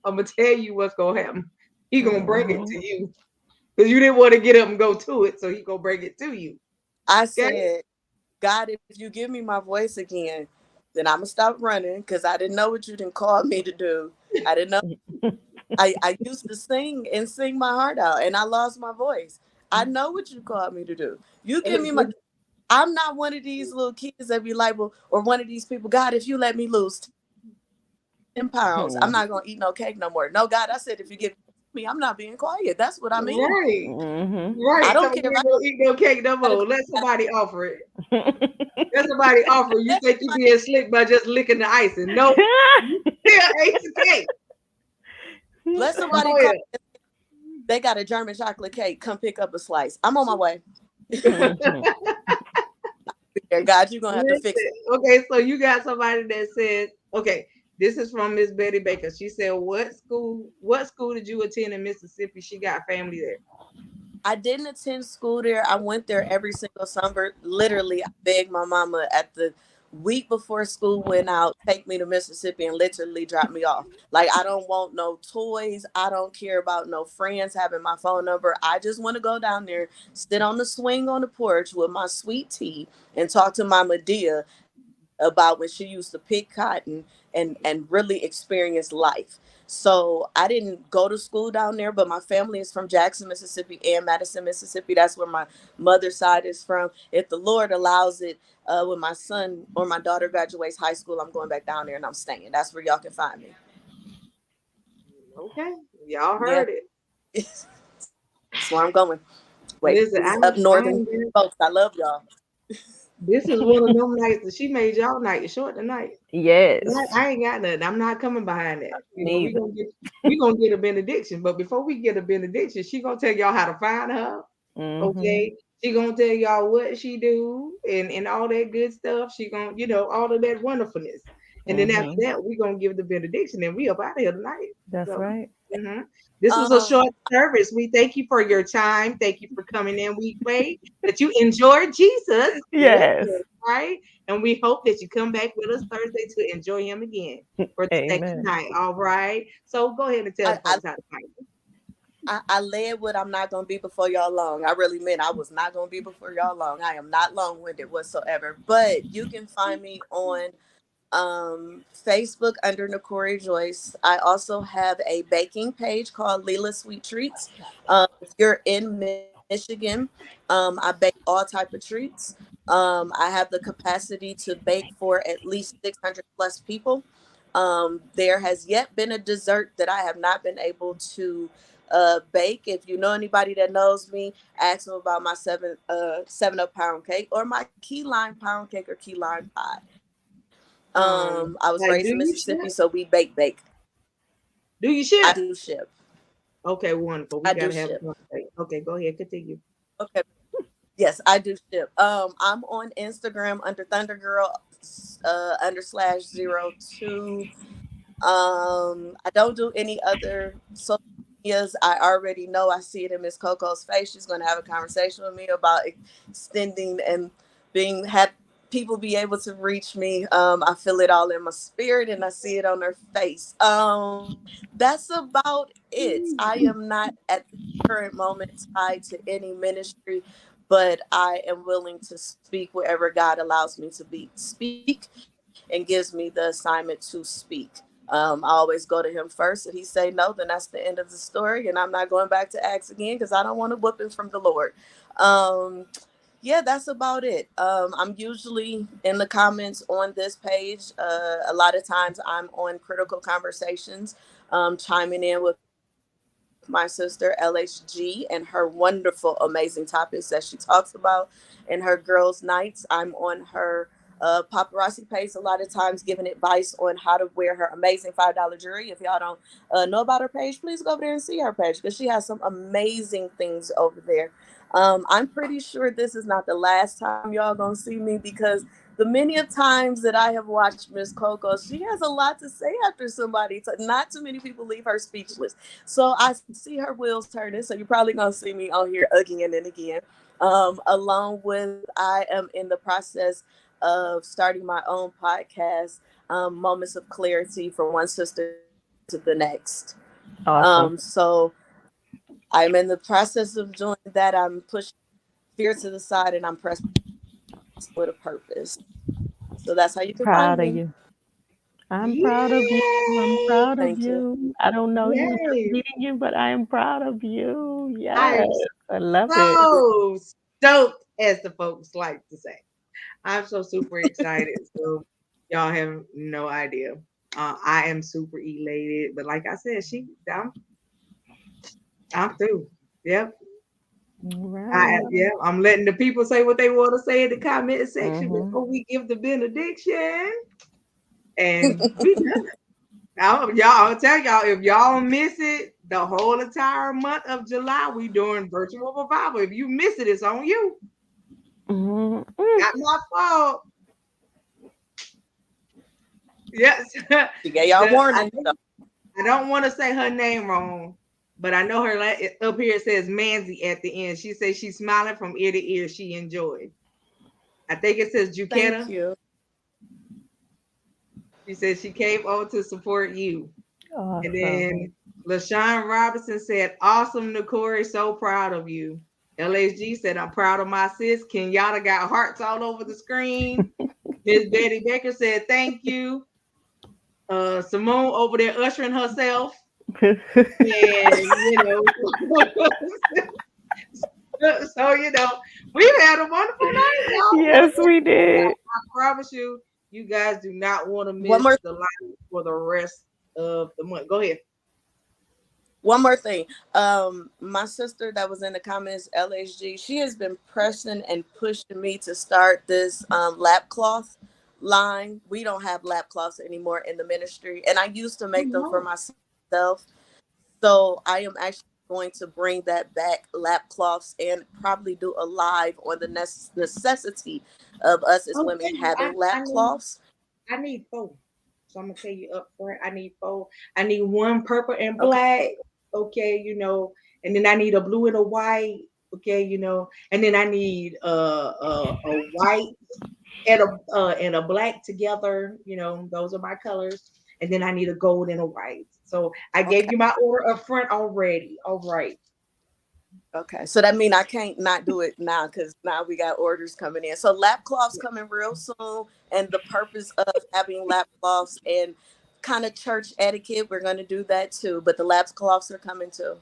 I'm gonna tell you what's gonna happen. He gonna bring it to you. Because you didn't want to get up and go to it, so he gonna bring it to you. I said, God, if you give me my voice again, then I'm gonna stop running because I didn't know what you didn't call me to do. I didn't know. I used to sing and sing my heart out, and I lost my voice. I know what you called me to do. You give me my I'm not one of these little kids that be like, well, or one of these people, God, if you let me lose 10 pounds, I'm not going to eat no cake no more. No, God, I said, if you give me, I'm not being quiet. That's what I mean. Right. Mm-hmm. I Right. don't So care we if I don't eat no cake no more. Let somebody offer it. Let somebody offer. You think you being slick by just licking the icing. Nope. You still ate the cake. let So somebody go call. ahead. They got a German chocolate cake. Come pick up a slice. I'm on my way. Mhm. God, you're going to have to fix Listen, okay, so you got somebody that said, okay, this is from Miss Betty Baker. She said, what school did you attend in Mississippi? She got family there. I didn't attend school there. I went there every single summer. Literally, I begged my mama at the week before school went out, take me to Mississippi and literally drop me off. Like, I don't want no toys. I don't care about no friends having my phone number. I just want to go down there, sit on the swing on the porch with my sweet tea and talk to my Medea about when she used to pick cotton and really experience life. So I didn't go to school down there, but my family is from Jackson, Mississippi and Madison, Mississippi. That's where my mother's side is from. If the Lord allows it, when my son or my daughter graduates high school, I'm going back down there and I'm staying. That's where y'all can find me. Okay, y'all Yeah, heard it. that's where I'm going. Wait, Listen, these up I northern ain't got- folks, I love y'all. this is one of them nights that she made y'all night short tonight. Yes. I ain't got nothing. I'm not coming behind that. You know, Neither. we gonna get a benediction, but before we get a benediction, she gonna tell y'all how to find her. Mm-hmm. Okay, she gonna tell y'all what she do and all that good stuff. She gonna, all of that wonderfulness. And then after Mm-hmm. that, we gonna give the benediction and we up out of here tonight. That's So right. this was a Um, short service. We thank you for your time. Thank you for coming in. We pray that you enjoyed Jesus. Yes, Yes. right. And we hope that you come back with us Thursday to enjoy him again for the second Amen. night. All right. So go ahead and tell I, the I folks how to find you. I led with I'm not gonna be before y'all long. I really meant I was not gonna be before y'all long. I am not long winded whatsoever. But you can find me on Facebook under Nakori Joyce. I also have a baking page called Leela Sweet Treats. If you're in Michigan, I bake all type of treats. I have the capacity to bake for at least 600 plus people. There has yet been a dessert that I have not been able to bake. If you know anybody that knows me, ask them about my 7 up pound cake or my key lime pound cake or key lime pie. I was Like, raised do in you Mississippi, ship? so we bake. Do you I ship? do ship. Okay, wonderful. We I do gotta have a ship. conversation. Okay, go ahead, continue. Okay. Yes, I do ship. I'm on Instagram under Thunder Girl under /02. I don't do any other social medias. I already know. I see it in Miss Coco's face. She's going to have a conversation with me about extending and being have people be able to reach me. I feel it all in my spirit and I see it on her face. That's about it. I am not at the current moment tied to any ministry, but I am willing to speak wherever God allows me to speak and gives me the assignment to speak. I always go to him first. If he say no, then that's the end of the story, and I'm not going back to ask again because I don't want a whooping from the Lord. Um, yeah, that's about it. I'm usually in the comments on this page. A lot of times I'm on Critical Conversations, chiming in with my sister LHG and her wonderful, amazing topics that she talks about in her girls' nights. I'm on her paparazzi page a lot of times giving advice on how to wear her amazing $5 jewelry. If y'all don't know about her page, please go over there and see her page because she has some amazing things over there. I'm pretty sure this is not the last time y'all gonna see me because the many of times that I have watched Miss Coco, she has a lot to say after somebody. Not too many people leave her speechless. So I see her wheels turning. So you're probably gonna see me on here again and again. Along with, I am in the process of starting my own podcast, Moments of Clarity from one sister to the next. Awesome. So I'm in the process of doing that. I'm pushing fear to the side and I'm pressing with a purpose. So that's how you can find Proud of me. you. I'm proud of you. I'm Yay! proud of Thank you. you. I don't know you, just Yay! meeting you, but I am proud of you. I Yes. am I love it. so stoked as the folks like to say. I'm so super excited. So y'all have no idea. I am super elated, but like I said, I'm through. Yep. Right. I'm letting the people say what they want to say in the comment section Mhm. before we give the benediction. And we done. I'll tell y'all, if y'all miss it, the whole entire month of July, we doing virtual revival. If you miss it, it's on you. Mhm. Not my fault. Yes. She gave y'all warning. I don't want to say her name wrong, but I know her up here it says Manzi at the end. She says she's smiling from ear to ear. She enjoyed. I think it says Juquetta. Thank you. She said she came over to support you. Awesome. And then LaShawn Robinson said, awesome, Nakori, so proud of you. LSG said, I'm proud of my sis. Kenyatta got hearts all over the screen. Miss Betty Becker said, thank you. Simone over there ushering herself. And, so, we've had a wonderful night, y'all. Yes, we did. I promise you, you guys do not want to miss the line for the rest of the month. Go ahead. One more thing. My sister that was in the comments, LHG, she has been pressing and pushing me to start this lap cloth line. We don't have lap cloths anymore in the ministry, and I used to make them for myself. So I am actually going to bring that back, lap cloths, and probably do a live on the necessity of us as women having lap cloths. I need 4. So I'm gonna tell you up front, I need 4. I need 1 purple and black. Okay, and then I need a blue and a white. Okay, and then I need a white and a black together. Those are my colors. And then I need a gold and a white. So I gave you my order up front already. All right. Okay, so that means I can't not do it now because now we got orders coming in. So lap cloths coming real soon, and the purpose of having lap cloths and kind of church etiquette, we're going to do that too. But the lap cloths are coming too.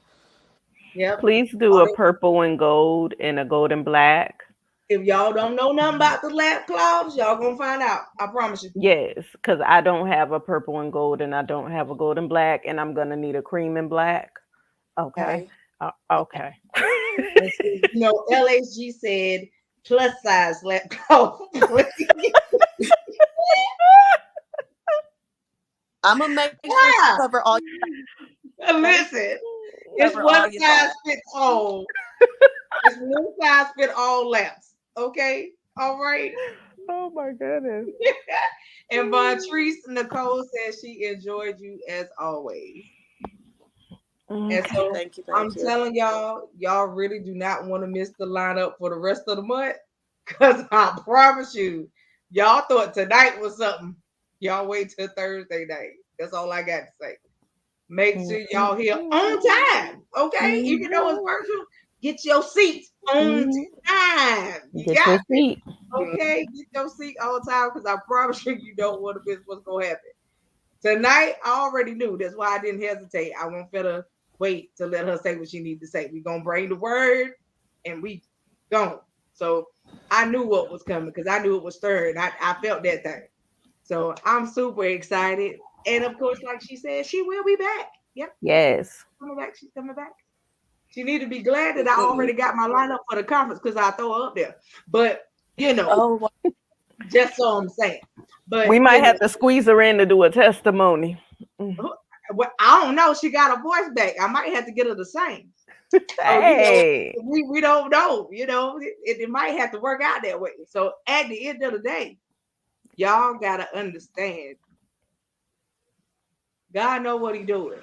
Yep. Please do a purple and gold and a gold and black. If y'all don't know nothing about the lap cloths, y'all gonna find out. I promise you. Yes, because I don't have a purple and gold, and I don't have a gold and black, and I'm gonna need a cream and black. Okay. Okay. LHG said plus size lap cloth. I'm gonna make sure to cover all. Listen, it's one size fits all. It's one size fit all laps. Okay, all right. Oh my goodness. And Vontrice Nicole says she enjoyed you as always. And so thank you. I'm telling y'all really do not want to miss the lineup for the rest of the month. Because I promise you, y'all thought tonight was something. Y'all wait till Thursday night. That's all I got to say. Make sure y'all here on time. Okay? Even though it's virtual, get your seats on time. Get your seat. Okay? Get your seat on time because I promise you don't want to miss what's going to happen. Tonight, I already knew. That's why I didn't hesitate. I won't better wait to let her say what she needs to say. We're going to bring the word and we gone. So I knew what was coming because I knew it was stirring. I felt that thing. So I'm super excited. And of course, like she said, she will be back. Yep. Yes. Coming back. She's coming back. She need to be glad that I already got my lineup for the conference because I throw her up there. But just so I'm saying. But we might have to squeeze her in to do a testimony. Well, I don't know. She got her voice back. I might have to get her the same. Hey. So, we don't know. It might have to work out that way. So at the end of the day, y'all gotta understand. God know what He doing.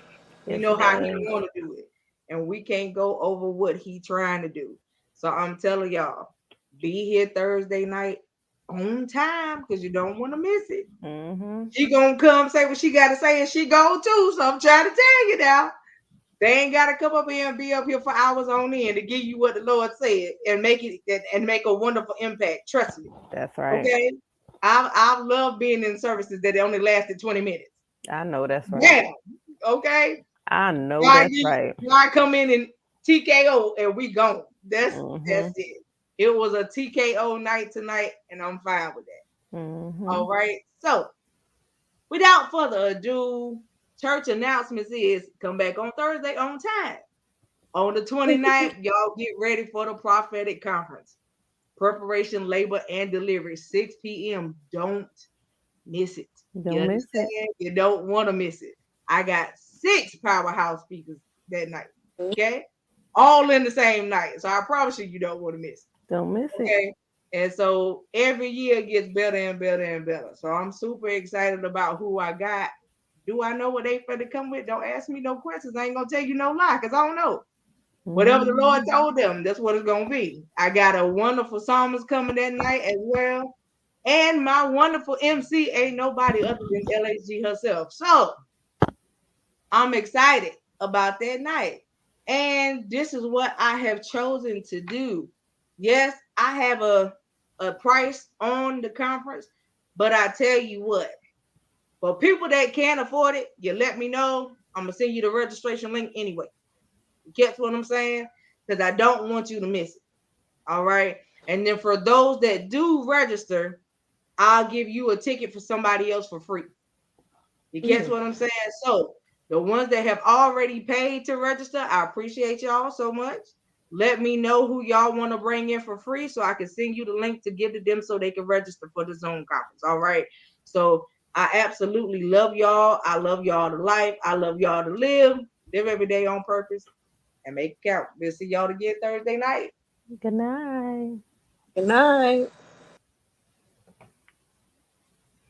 He know how He want to do it, and we can't go over what He trying to do. So I'm telling y'all, be here Thursday night on time because you don't want to miss it. She gonna come say what she gotta say, and she go too. So I'm trying to tell you now. They ain't gotta come up here and be up here for hours on end to give you what the Lord said and make a wonderful impact. Trust me. That's right. Okay. I love being in services that only lasted 20 minutes. I know that's right. Yeah. Okay. I know that's right. I come in and TKO and we gone. That's it. It was a TKO night tonight, and I'm fine with that. All right. So, without further ado, church announcements is come back on Thursday on time. On the 29th, y'all get ready for the prophetic conference. Preparation, labor, and delivery, 6 p.m. Don't miss it. Don't miss it. You don't want to miss it. I got 6 powerhouse speakers that night. Okay. All in the same night. So I promise you don't want to miss it. Don't miss it. Okay. And so every year gets better and better and better. So I'm super excited about who I got. Do I know what they finna come with? Don't ask me no questions. I ain't gonna tell you no lie because I don't know. Whatever the Lord told them, that's what it's gonna be. I got a wonderful psalmist coming that night as well. And my wonderful MC ain't nobody other than LHG herself. So I'm excited about that night. And this is what I have chosen to do. Yes, I have a price on the conference, but I tell you what, for people that can't afford it, you let me know. I'm gonna send you the registration link anyway. You get what I'm saying? Because I don't want you to miss it. All right. And then for those that do register, I'll give you a ticket for somebody else for free. You get what I'm saying? So the ones that have already paid to register, I appreciate y'all so much. Let me know who y'all want to bring in for free so I can send you the link to give to them so they can register for the Zoom conference. All right. So I absolutely love y'all. I love y'all to life. I love y'all to live. Live every day on purpose and make it count. We'll see y'all again Thursday night. Good night. Good night.